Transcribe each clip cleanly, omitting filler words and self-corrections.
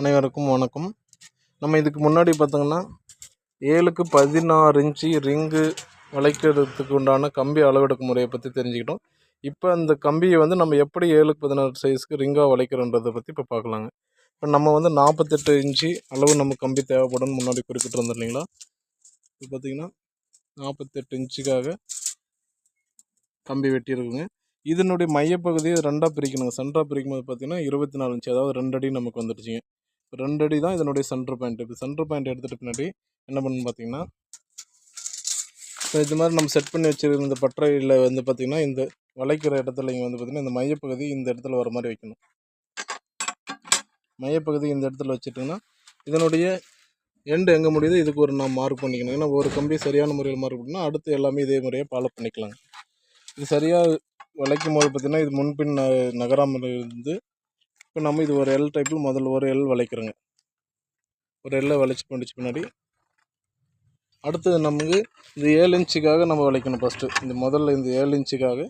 அனைவருக்கும் வணக்கம். நம்ம இதுக்கு முன்னாடி பார்த்தோங்கன்னா 7க்கு 16 இன்ச்சு ரிங்கு வளைக்கிறதுக்கு உண்டான கம்பி அளவெடுக்கும் முறையை பற்றி தெரிஞ்சுக்கிட்டோம். இப்போ அந்த கம்பியை நம்ம எப்படி 7க்கு 16 சைஸுக்கு ரிங்காக வளைக்கிறோன்றதை பற்றி இப்போ பார்க்கலாங்க. இப்போ நம்ம 48 இன்ச்சு அளவு நம்ம கம்பி தேவைப்படும் முன்னாடி குறிப்பிட்டு இருந்தோம் இல்லைங்களா. இப்போ பார்த்திங்கன்னா 48 இன்ச்சுக்காக கம்பி வெட்டியிருக்குங்க. இதனுடைய மையப்பகுதியை ரெண்டாக பிரிக்கணுங்க. சென்டராக பிரிக்கும் போது பார்த்திங்கன்னா 24 இன்ச்சு, அதாவது 2 அடி நமக்கு வந்துடுச்சுங்க. 2 அடி தான் இதனுடைய சென்டர் பாயிண்ட். இப்போ சென்டர் பாயிண்ட் எடுத்துகிட்டு பின்னாடி என்ன பண்ணணும்னு பார்த்தீங்கன்னா, இப்போ இது மாதிரி நம்ம செட் பண்ணி வச்சுருக்க இந்த பட்டறையில் பார்த்திங்கன்னா இந்த வளைக்கிற இடத்துல இங்கே பார்த்திங்கன்னா இந்த மையப்பகுதி இந்த இடத்துல வர மாதிரி வைக்கணும். மையப்பகுதி இந்த இடத்துல வச்சுட்டிங்கன்னா இதனுடைய எண்டு எங்கே முடியுது இதுக்கு ஒரு நான் மார்க் பண்ணிக்கணும். ஏன்னா ஒரு கம்பி சரியான முறையில் மார்க் பண்ணால் அடுத்து எல்லாமே இதே முறையை ஃபாலோ பண்ணிக்கலாங்க. இது சரியாக வளைக்கும் போது பார்த்திங்கன்னா இது முன்பின் நகராமல் இருந்து இப்போ நம்ம இது ஒரு எல் டைப்பில் முதல்ல ஒரு எல் வளைக்கிறோங்க. ஒரு எல்லை வளைச்சி பண்ணிச்சு பின்னாடி அடுத்தது நமக்கு இந்த 7 இன்ச்சுக்காக நம்ம வளைக்கணும். ஃபஸ்ட்டு இந்த முதல்ல இந்த 7 இன்ச்சுக்காக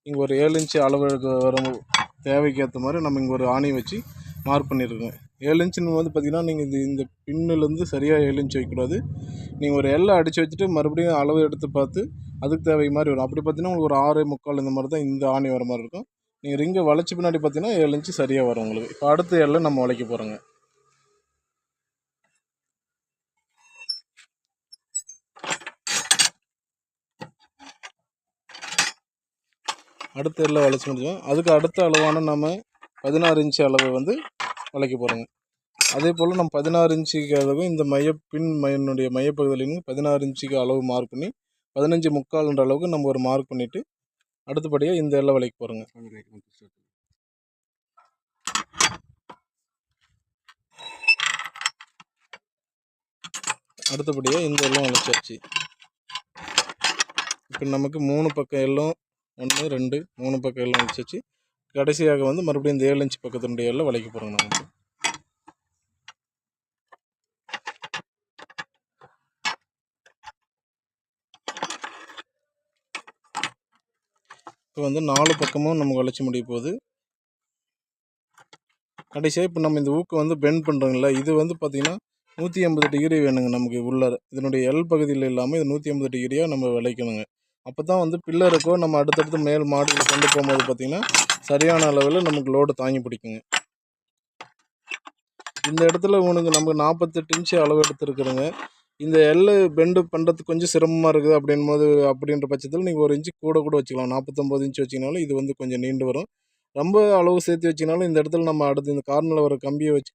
இங்கே ஒரு 7 இன்ச்சு அளவு வரும் தேவைக்கு ஏற்ற மாதிரி நம்ம இங்கே ஒரு ஆணி வச்சு மார்க் பண்ணியிருக்கோங்க. 7 இன்ச்சுன்னு பார்த்திங்கன்னா நீங்கள் இந்த பின்னிலேருந்து சரியாக 7 இன்ச்சு வைக்கக்கூடாது. நீங்கள் ஒரு எல்லை அடித்து வச்சுட்டு மறுபடியும் அளவு எடுத்து பார்த்து அதுக்கு தேவை மாதிரி வரும். அப்படி பார்த்திங்கன்னா உங்களுக்கு ஒரு 6.75 இந்த மாதிரி தான் இந்த ஆணி வர மாதிரி இருக்கும். நீங்கள் ரிங்கை வளைச்சி பின்னாடி பார்த்திங்கன்னா 7 இன்ச்சு சரியாக வரும் உங்களுக்கு. இப்போ அடுத்த எல்லை நம்ம வளைக்க போகிறோங்க. அடுத்த எல்லை வளைச்சி முடிஞ்சோம். அதுக்கு அடுத்த அளவான நம்ம 16 இன்ச்சு அளவு வளைக்க போகிறோங்க. அதே போல் நம்ம 16 இன்ச்சுக்கு அளவு இந்த மையனுடைய மையப்பகுதியிலேருந்து 16 இன்ச்சுக்கு அளவு மார்க் பண்ணி 15.75 அளவுக்கு நம்ம ஒரு மார்க் பண்ணிவிட்டு அடுத்தபடியாக இந்த எல்லை வளைக்க போகிறோங்க. அடுத்தபடியாக இந்த எல்லும் வளைச்சாச்சு. இப்போ நமக்கு 3 பக்கம் எல்லும் 1 2 3 பக்கம் எல்லாம் வச்சாச்சு. கடைசியாக மறுபடியும் இந்த 7 இன்ச்சு பக்கத்தினுடைய எல்லாம் வளைக்க போகிறோம். நமக்கு இப்போ 4 பக்கமும் நம்ம வளைச்சி முடிய போகுது. கடைசியாக இப்போ நம்ம இந்த ஊக்கு பெண்ட் பண்ணுறோங்களா, இது பார்த்திங்கன்னா 180 டிகிரி வேணுங்க நமக்கு உள்ளார. இதனுடைய எல் பகுதியில் இல்லாமல் இது 180 டிகிரியாக நம்ம விளைக்கணுங்க. அப்போ தான் பில்லருக்கோ நம்ம அடுத்தடுத்து மேல் மாடியில் கொண்டு போகும்போது பார்த்திங்கன்னா சரியான அளவில் நமக்கு லோடு தாங்கி பிடிக்குங்க. இந்த இடத்துல நமக்கு 48 இன்ச்சு அளவு எடுத்துருக்குறோங்க. இந்த எல் பெண்டு பண்ணுறதுக்கு கொஞ்சம் சிரமமாக இருக்குது அப்படின்ற பட்சத்தில் நீங்கள் 1 இன்ச்சு கூட வச்சுக்கலாம். 49 இன்ச்சு வச்சிங்கனாலும் இது கொஞ்சம் நீண்டு வரும். ரொம்ப அளவு சேர்த்து வச்சிங்கனாலும் இந்த இடத்துல நம்ம அடுத்து இந்த கார்னரில் வர கம்பியை வச்சு